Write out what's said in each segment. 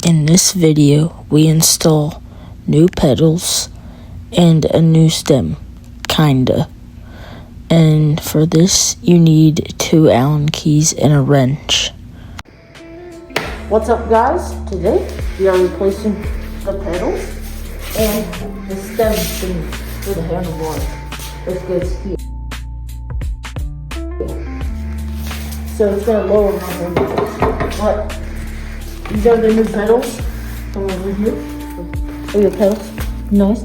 In this video, we install new pedals and a new stem, kinda. And for this, you need 2 Allen keys and a wrench. What's up, guys? Today, we are replacing the pedals and the stem thing for the handlebar. This goes here. So it's gonna lower my handlebars. But these are the new pedals. Come over here. Oh, your pedals. Nice.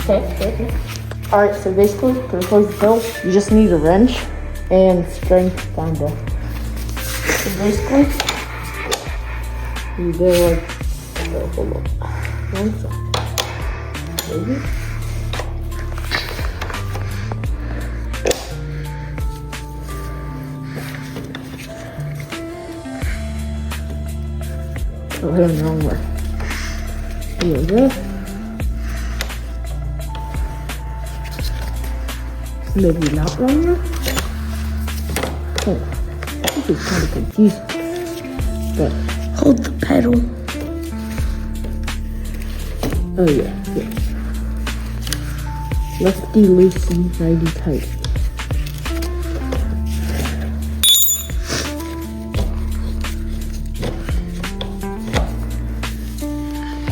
Okay. Alright, so basically, to replace the pedals, you just need a wrench and spring, kinda. So basically, you go like, hold on. One second. Maybe. Oh, here, wrong way. Here we go. Maybe not wrong way. Oh, this is kind of confusing. But hold the pedal. Oh yeah. Lefty loosey, righty tight.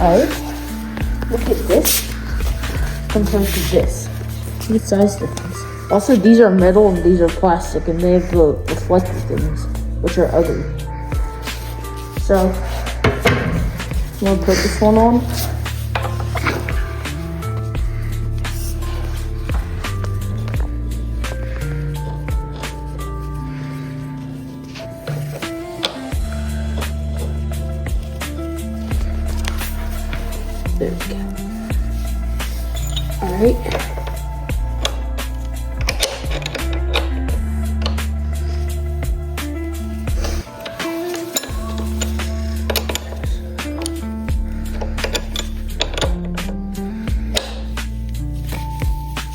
Alright, look at this compared to this. Look at size difference. Also, these are metal and these are plastic, and they have the reflective things, which are ugly. So, you want to put this one on? There we go. Alright.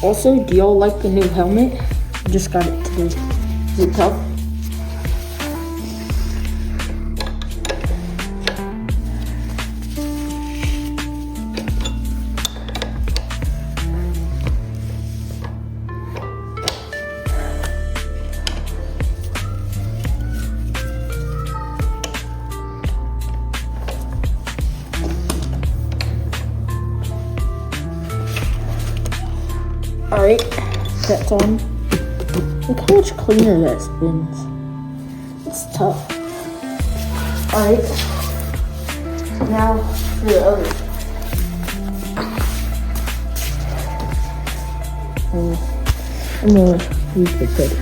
Also, do y'all like the new helmet? I just got it today. Is it tough? Alright, that's on. Look how much cleaner that spins. It's tough. Alright, now for the other. I'm gonna use the pedal.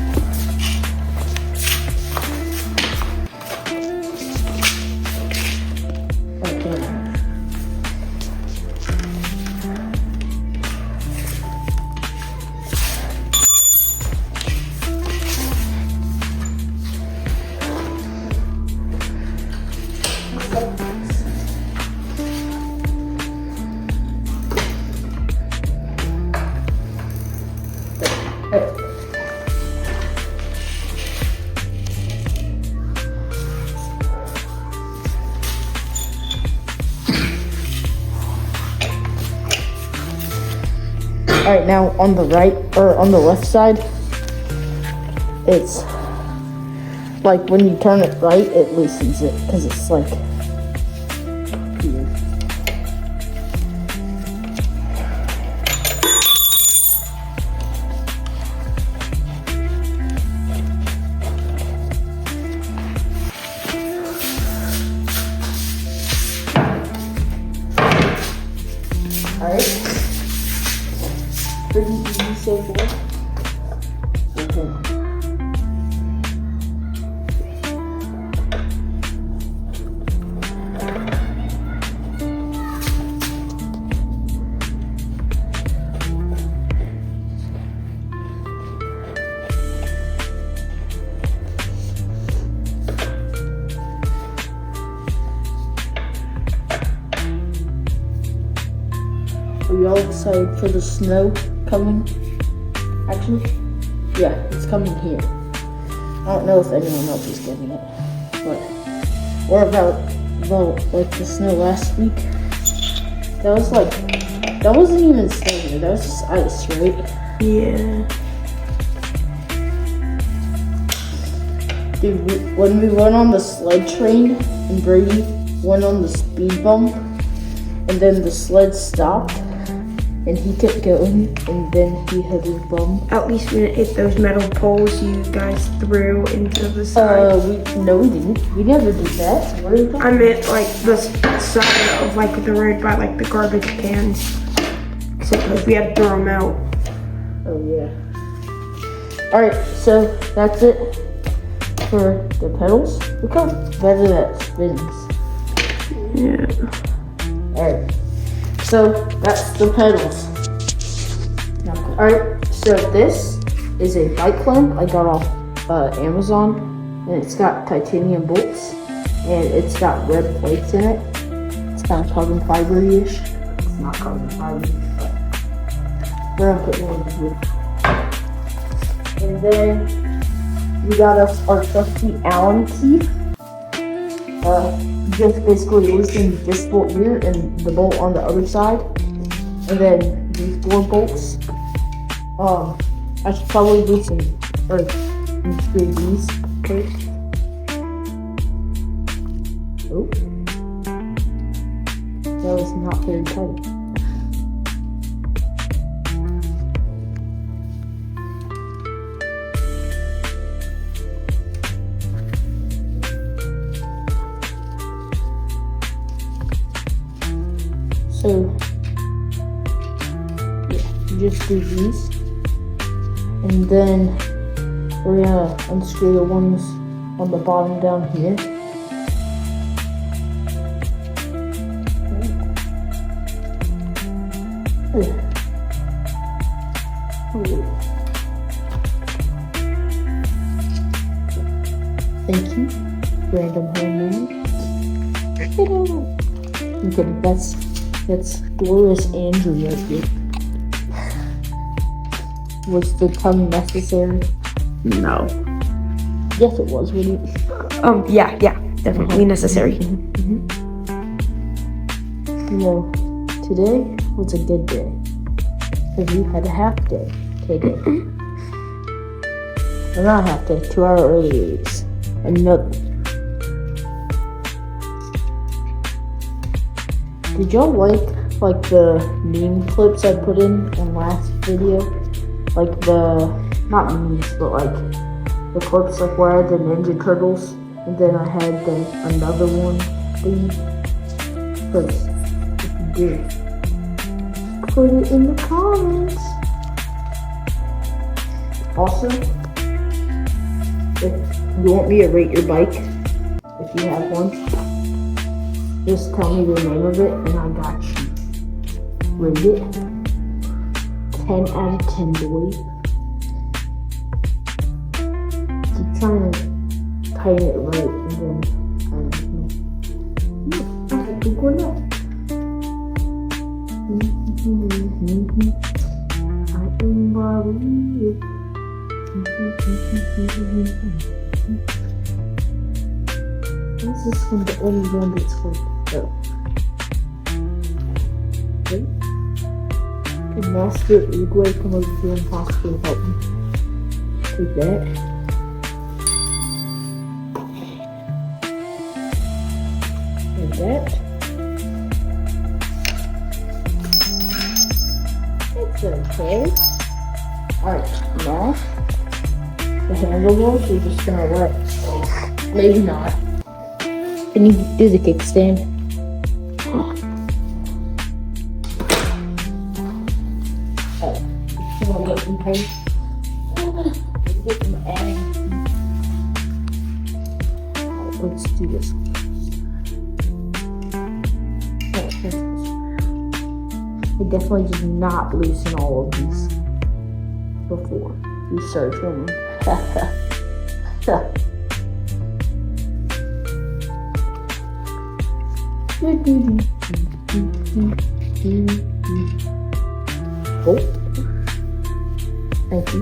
Alright, now on the right, or on the left side, it's like when you turn it right, it loosens it, because it's like here. Alright. Pretty easy so far. Okay. Are y'all excited for the snow coming? Actually, yeah, it's coming here. I don't know if anyone else is getting it, but we're about the snow last week, that wasn't even snow, that was just ice, right? Yeah. Dude, when we went on the sled train and Brady went on the speed bump, and then the sled stopped, and he kept going, and then he hit his bum. At least we didn't hit those metal poles you guys threw into the side. No, we didn't. We never did that. What are you talking I meant like the side of like the road by like the garbage cans. Except like we had to throw them out. Oh yeah. All right, so that's it for the pedals. Look how better that spins. Yeah. All right. So that's the pedals. Alright, so this is a bike clamp I got off Amazon, and it's got titanium bolts, and it's got red plates in it. It's kind of carbon fiber-ish. It's not carbon fiber, but we're gonna put one in here. And then we got our trusty Allen key. Just basically loosen this bolt here and the bolt on the other side, and then these 4 bolts. I should probably loosen or unscrew these first. Oh, that was not very tight. So, yeah, you just do these, and then we're gonna unscrew the ones on the bottom down here. Thank you, random hand moment. Okay, that's Glorious Andrew right here. Was the tongue necessary? No. Yes, it was. Yeah, definitely necessary. You know, today was a good day because we had a half day today. Or not half day, 2 hour early release. Another. Did y'all like the meme clips I put in last video? Like not memes, but like the clips like where I had the Ninja Turtles, and then I had another one thing. Because if you do, put it in the comments. Also, if you want me to rate your bike, if you have one, just tell me the name of it and I got you. Rate it 10 out of 10, boy. Keep trying to tighten it right, and then that's a good one up. I am Bobby. This is from the only one that's going to go. Okay. And Master Ebike come over here and possibly help me. Take that. And that. It's okay. Alright, now the handlebars we're just gonna let. Maybe not. Can you do the kickstand? Let's do this. I definitely did not loosen all of these before we started filming. Oh, thank you.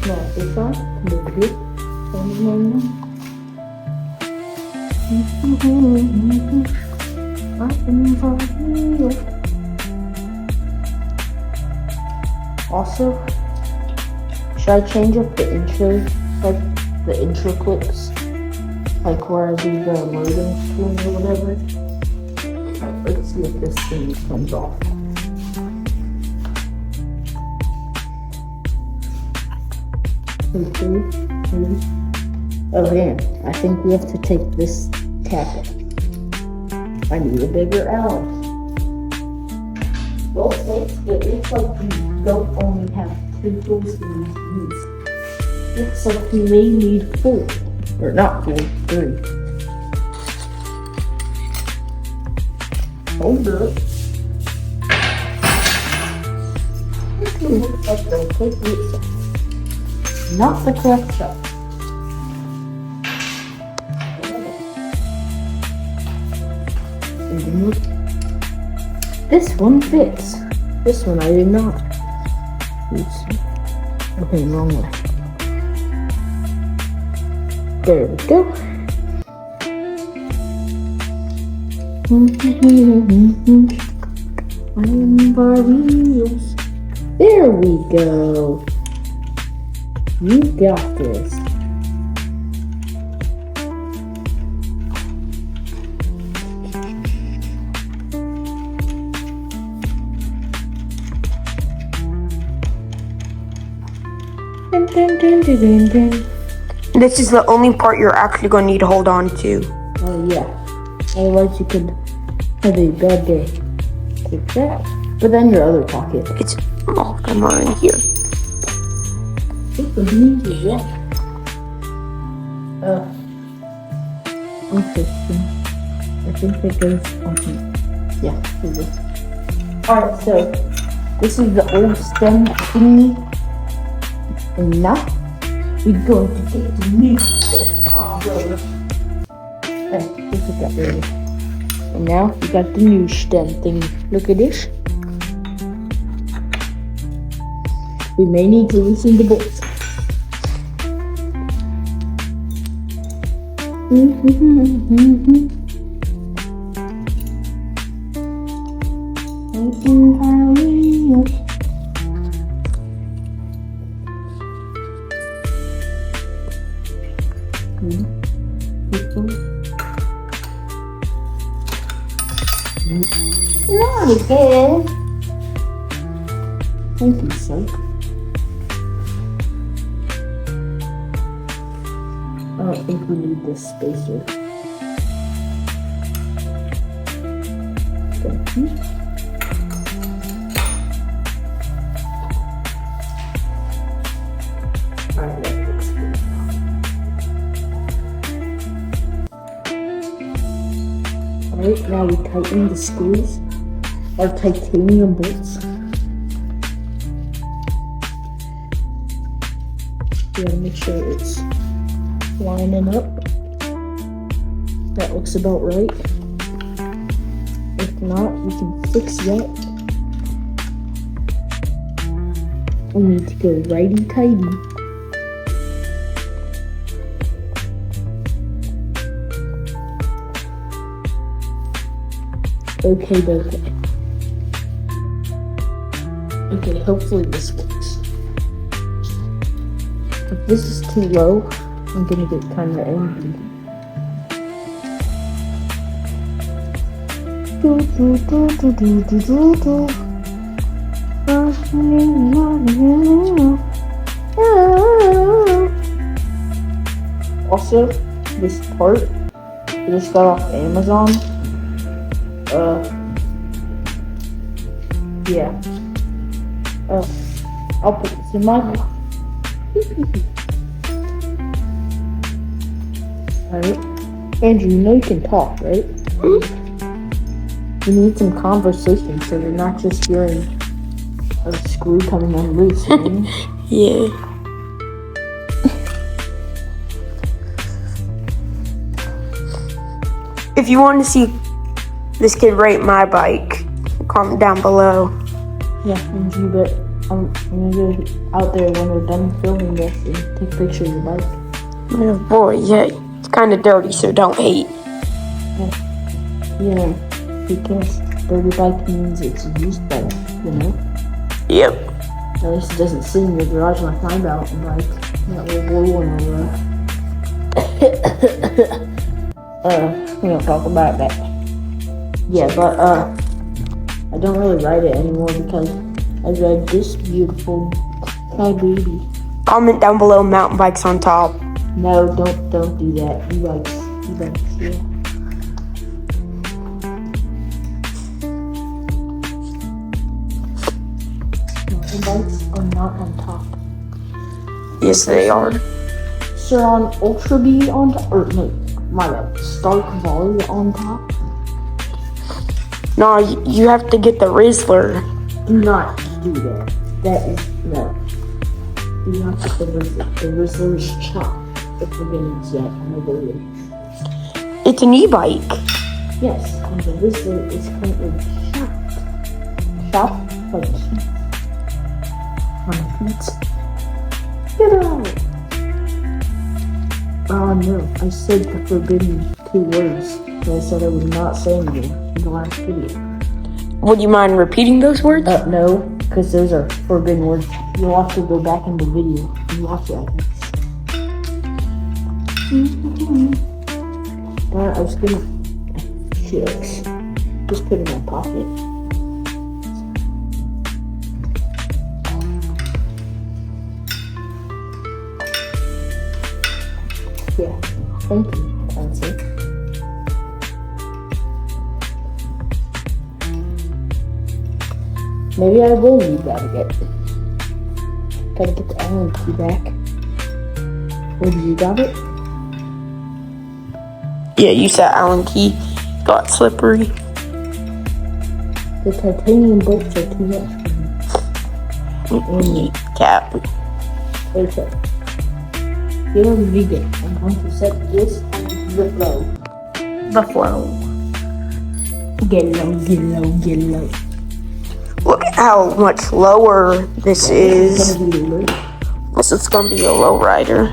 Now this side, come over here. Also, should I change up the intro, like the intro clips, like where I do the loading screen or whatever? Let's see if this thing comes off. Oh man, I think we have to take this cap off. I need a bigger Allen. Well, it looks like we don't only have 2 tools to use. Looks like we may need 4. Or not 4, 3. Hold up. This looks like the appropriate size. Not the correct size. This one fits. This one I did not. Oops. Okay, wrong way. There we go. Handlebar wheels. There we go. You got this. Dun, dun, dun, dun, dun, dun. This is the only part you're actually going to need to hold on to. Oh yeah. Otherwise you could have a bad day. Take that. But then your other pocket. It's all of them are in here. What the meat is that? Interesting. I think that goes on here. Yeah, here it is. Alright, so this is the old stem thingy. And now we're going to take the new stem. Let's put that there. And now we got the new stem thingy. Look at this. We may need to loosen the bolts. Not again. Thank you, sir. I don't think we need this spacer. Thank you. Alright, that looks good. Alright, now we tighten the screws, our titanium bolts. We gotta make sure it's lining up. That looks about right. If not, we can fix that. We need to go righty-tighty. Okay. Okay, hopefully this works. If this is too low, I'm gonna get kind of angry. Also, this part I just got off Amazon. Yeah. I'll put this in my book. Alright. Andrew, you know you can talk, right? You need some conversation so you're not just hearing a screw coming unloose. Yeah. If you want to see this kid rate my bike, comment down below. Yeah, Andrew, but I'm gonna go out there when we're done filming this and take a picture of your bike. Oh boy, yeah, it's kind of dirty, so don't hate. Yeah, because dirty bike means it's used better, you know? Yep. At least it doesn't sit in your garage like my mountain bike. That little blue one over there. We don't talk about that. Yeah, but, I don't really ride it anymore because I ride this beautiful Hi Baby. Comment down below mountain bikes on top. No, don't do that. E-bikes, yeah. Mountain bikes are not on top. Yes, they are. So on Ultra B on top, or no, my bad, Stark Volley on top. No, you have to get the Rizzler. Do not do that. That is, no. Do not get the Rizzler. The Rizzler is chopped. If we're getting yet on the video. It's an e-bike. Yes, and the Rizzler is currently chopped. Chopped like cheese. On pizza. Get out! Oh no, I said the forbidden 2 words. And I said I would not say anymore in the last video. Would you mind repeating those words? No, because those are forbidden words. You'll have to go back in the video and watch it, I think. I was gonna shucks. Just put it in my pocket. Yeah, thank you, Fancy. Maybe I will need that again. Gotta get the Allen key back. Where you got it? Yeah, you said Allen key got slippery. The titanium bolts are too much for me. Cap. Wait a second. Get on vegan. I'm going to set this on the flow. The flow. Get low, get low, get low. Look at how much lower this is. This is gonna be a low rider.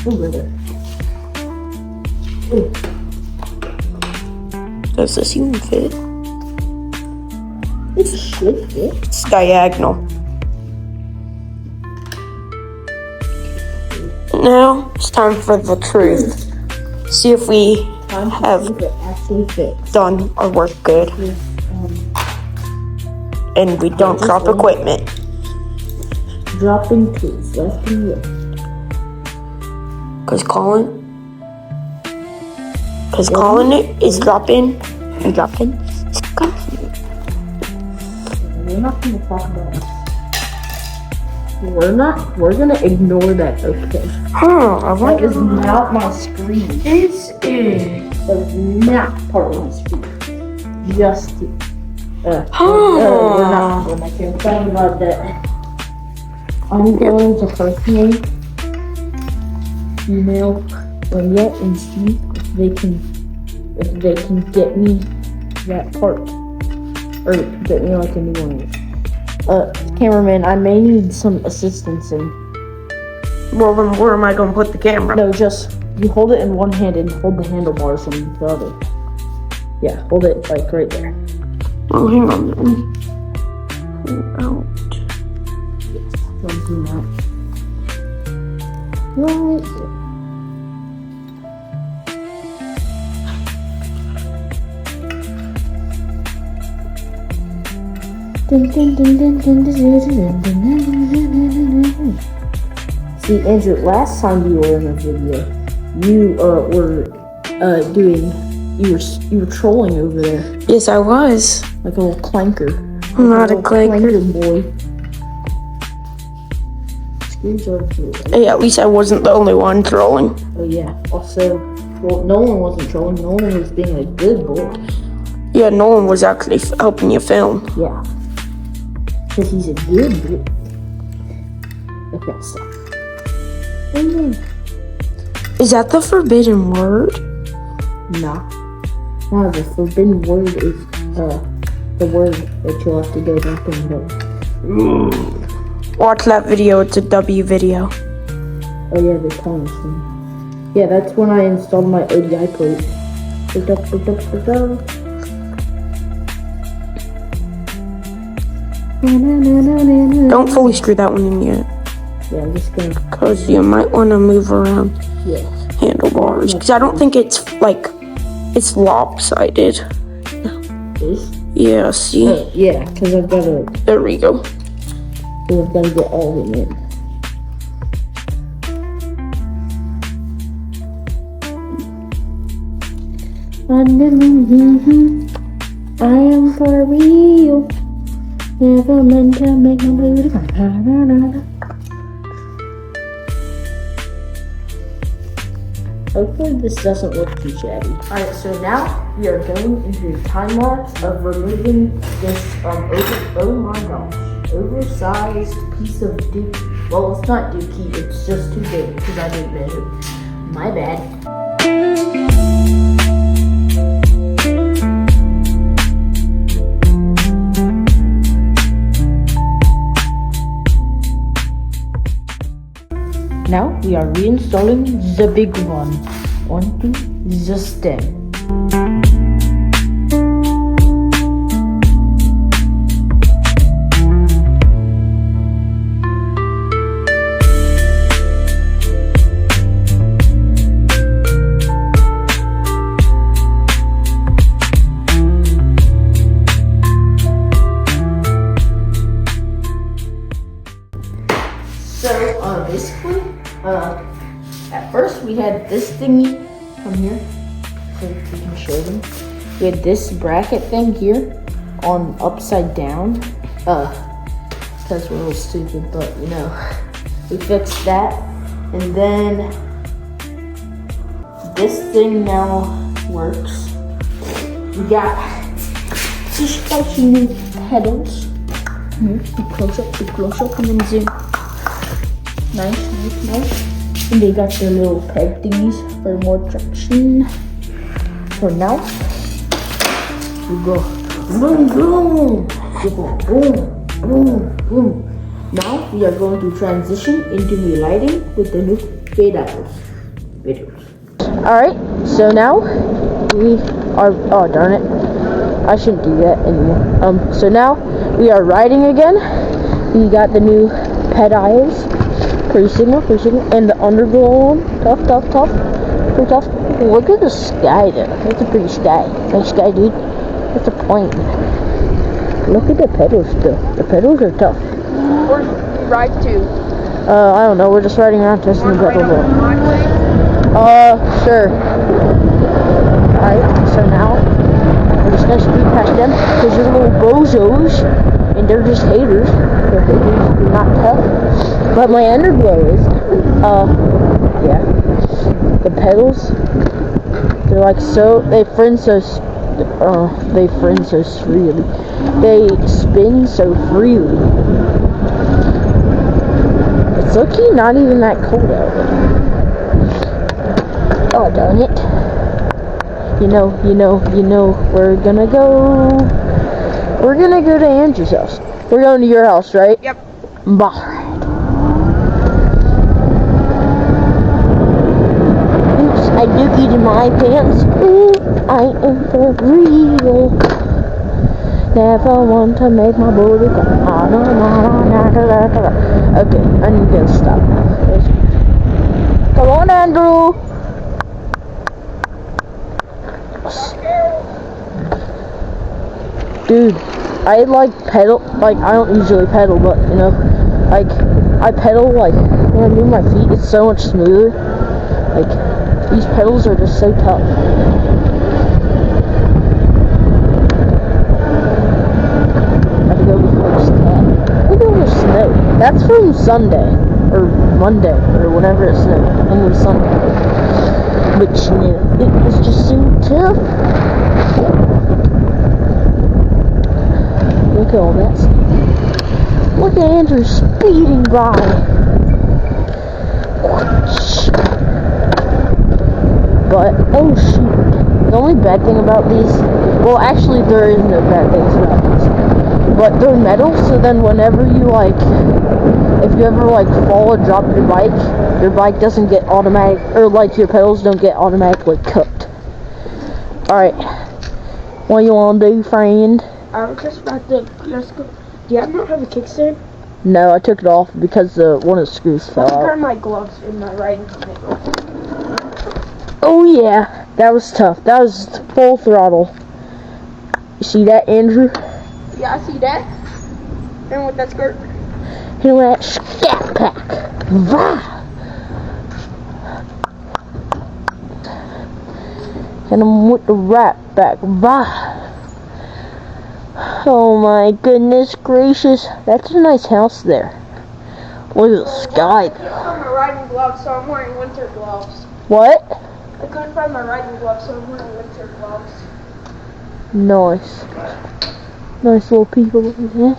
Over there. Does this even fit? It should fit. It's diagonal. Now it's time for the truth. See if we have done our work good. And we don't drop equipment. Dropping tools left and right. Cause Colin is dropping and dropping. We're not gonna talk about it. We're gonna ignore that, okay? That is not my screen. This is. That is not part of my screen. Just we're not gonna talk about that. I'm going to personally email Amyet and see if they can get me that part. Or get me like a new one. Cameraman, I may need some assistance in. Well, then where am I going to put the camera? No, just, you hold it in one hand and hold the handlebars in the other. Yeah, hold it like right there. Oh, hang on. Pull out. Don't zoom out. Right there. See, Andrew, last time you were in a video, you were trolling over there. Yes, I was. Like a little clanker. I'm not a clanker. Boy. Screws are true. Hey, at least I wasn't the only one trolling. Oh yeah. Also, well, Nolan wasn't trolling. Nolan was being a good boy. Yeah, Nolan was actually helping you film. Yeah. Because he's a good boy. Okay, stop. Is that the forbidden word? Nah. No, the forbidden word is the word that you'll have to go back and look. Watch that video, it's a W video. Oh yeah, the Thomas thing. Yeah, that's when I installed my ODI plate. Don't fully screw that one in yet. Yeah, I'm just gonna. Because you might want to move around handlebars. Because I don't think it's like, it's lopsided. This? Yeah, see? Yeah, because I've got to. There we go. I've got to get all of them in. I am for real. Never meant to make my booty. Hopefully this doesn't look too shabby. Alright, so now we are going into the time lapse of removing this oversized piece of dookie. Well, it's not dookie, it's just too big because I didn't measure. My bad. Now we are reinstalling the big one onto the stem. So basically, at first we had this thingy from here, so we can show them. We had this bracket thing here on upside down, because we're a little stupid, but you know, we fixed that. And then this thing now works. We got two spicy new pedals. Be close up, come and zoom. Nice. And they got their little peg thingies for more traction. For now, we go boom, boom. We go boom. Now we are going to transition into new lighting with the new videos. Alright, so now we are, oh darn it, I shouldn't do that anymore. So now we are riding again. We got the new pedals. Pretty signal, and the underglow on. Tough. Pretty tough. Look at the sky there. That's a pretty sky. Nice sky, dude. What's the point? Look at the pedals still. The pedals are tough. Where do you ride to? I don't know. We're just riding around testing the pedal bit. Sure. Alright, so now we're just gonna speed past them because they're little bozos and they're just haters. They're haters, they're not tough. But my underglow is, yeah. The pedals, they're like so, they friend so freely. They spin so freely. It's looking not even that cold out there. Oh, darn it. You know, we're gonna go to Andrew's house. We're going to your house, right? Yep. Bye. Oops, I dookied in my pants. Ooh, I am for real. Never want to make my booty go. Okay, I need to stop now. Come on, Andrew. Dude, I like pedal, like I don't usually pedal, but you know, like I pedal like when I move my feet, it's so much smoother. Like these pedals are just so tough. Gotta go before the snow. Look at the snow. That's from Sunday or Monday or whenever it snowed. I think it was Sunday. But you know, it was just so tough. Look at all that stuff. Look at Andrew speeding by. But, oh shoot. The only bad thing about these, well actually there is no bad things about these. But they're metal, so then whenever you like, if you ever like fall or drop your bike doesn't get automatic, or like your pedals don't get automatically cooked. Alright. What you want to do, friend? I was just about to, let's go. Do you not have a kickstand? No, I took it off because one of the screws fell I out. got my gloves in my riding helmet. Oh yeah, that was tough. That was full throttle. You see that, Andrew? Yeah, I see that. And with that skirt. Hit him with that scat pack. Vah! Hit him with the rat back. Vah! Oh my goodness gracious. That's a nice house there. Look at the sky. I couldn't find my riding gloves, so I'm wearing winter gloves. What? I couldn't find my riding gloves, so I'm wearing winter gloves. Nice. Nice little people over there.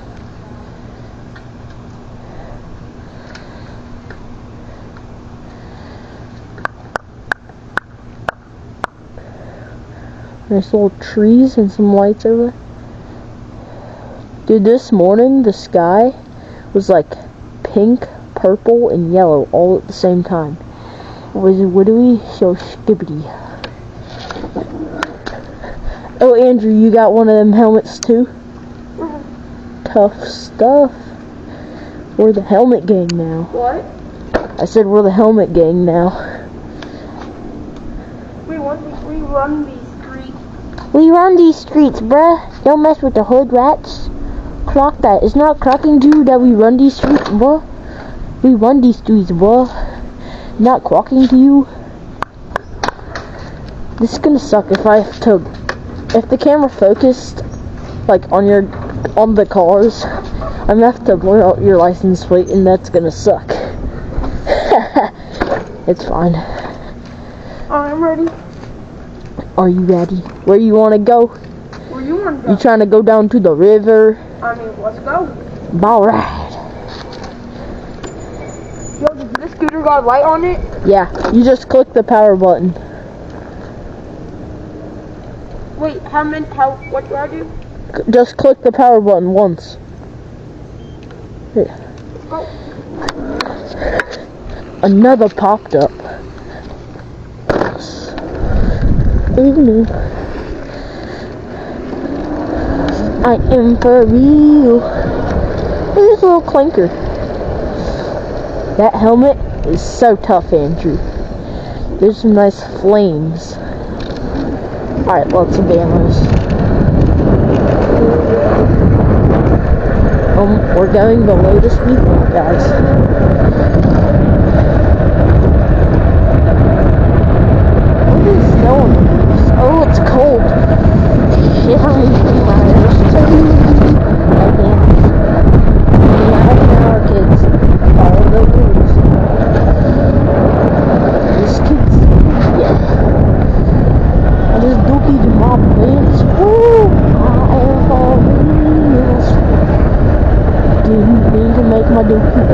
Nice little trees and some lights over there. Dude, this morning the sky was like pink, purple, and yellow all at the same time. It was widowy, so skibbity. Oh, Andrew, you got one of them helmets too? Tough stuff. We're the helmet gang now. What? I said we're the helmet gang now. We run these streets. We run these streets, bruh. Don't mess with the hood rats. Clock that. It's not clocking to you that we run these streets, bruh. We run these streets, bruh. Not clocking to you. This is gonna suck if I have to. If the camera focused, like on the cars, I'm gonna have to blur out your license plate, and that's gonna suck. It's fine. I'm ready. Are you ready? Where you wanna go? Where you want to go? You trying to go down to the river? I mean, let's go. Alright. Yo, does this scooter got a light on it? Yeah, you just click the power button. Wait, what do I do? Just click the power button once. Here. Go. Another popped up. Ooh. I am for real. Look at this little clinker. That helmet is so tough, Andrew. There's some nice flames. Alright, lots of banners. We're going below the speed limit, guys. Look at the snow on the roofs. Oh, it's cold. Shivering through my ears. Again. Our kids. Follow the rules. These kids. Yeah. I just dookied my pants. Woo! I am for reals. Didn't mean to make my dookie.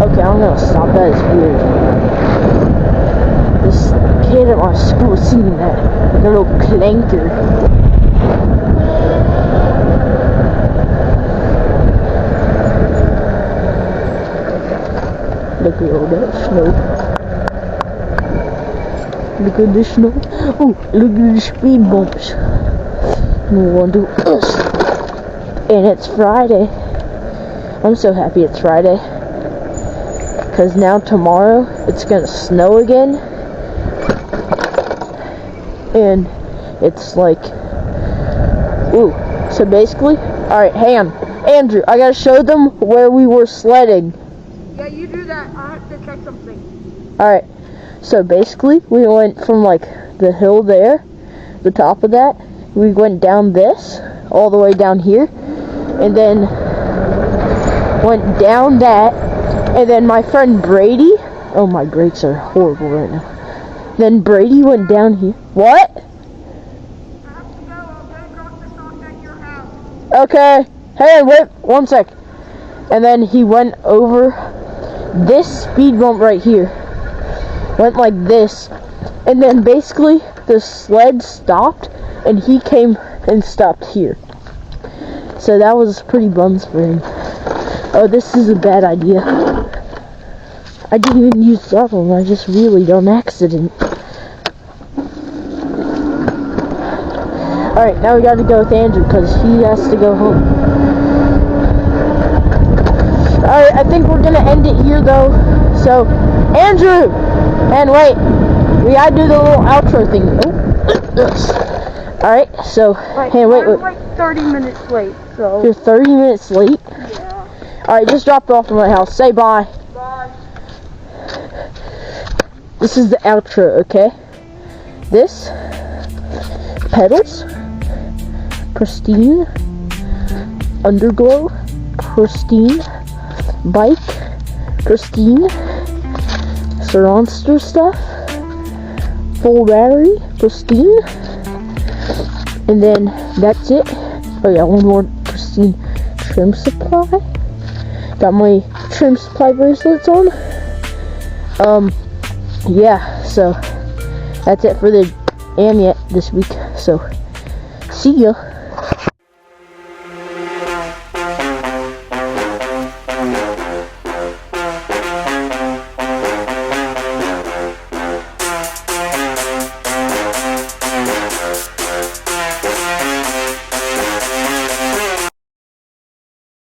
Okay, I'm gonna stop. That is weird. This kid at my school is singing that. The little clanker. Look at all that snow. Look at the snow. Oh, look at the speed bumps. No one do us. And it's Friday. I'm so happy it's Friday. Because now tomorrow it's gonna snow again. And it's like, ooh. So basically, alright, hang on. Andrew, I gotta show them where we were sledding. Yeah, you do that. I have to check something. Alright, so basically, we went from like the hill there, the top of that, we went down this, all the way down here, and then went down that, and then my friend Brady, oh my brakes are horrible right now, then Brady went down here, what? I have to go. I'm going to drop this off at your house. Okay, hey, wait, 1 sec, and then he went over this speed bump right here, went like this, and then basically the sled stopped and he came and stopped here. So that was pretty bums for him. Oh, this is a bad idea. I didn't even use throttle, I just reeled on accident. Alright, now we gotta go with Andrew because he has to go home. Alright, I think we're gonna end it here though. So, Andrew! And wait, we gotta do the little outro thing. Oh. Alright, so, hey, wait. I'm like 30 minutes late, so. You're 30 minutes late? Yeah. Alright, just drop it off at my house. Say bye. Bye. This is the outro, okay? This, pedals, pristine, underglow, pristine, bike, pristine, surroundster stuff, full battery, pristine, and then that's it. Oh yeah, one more pristine trim supply. Got my trim supply bracelets on. Yeah, so that's it for the Amyet this week. So see ya.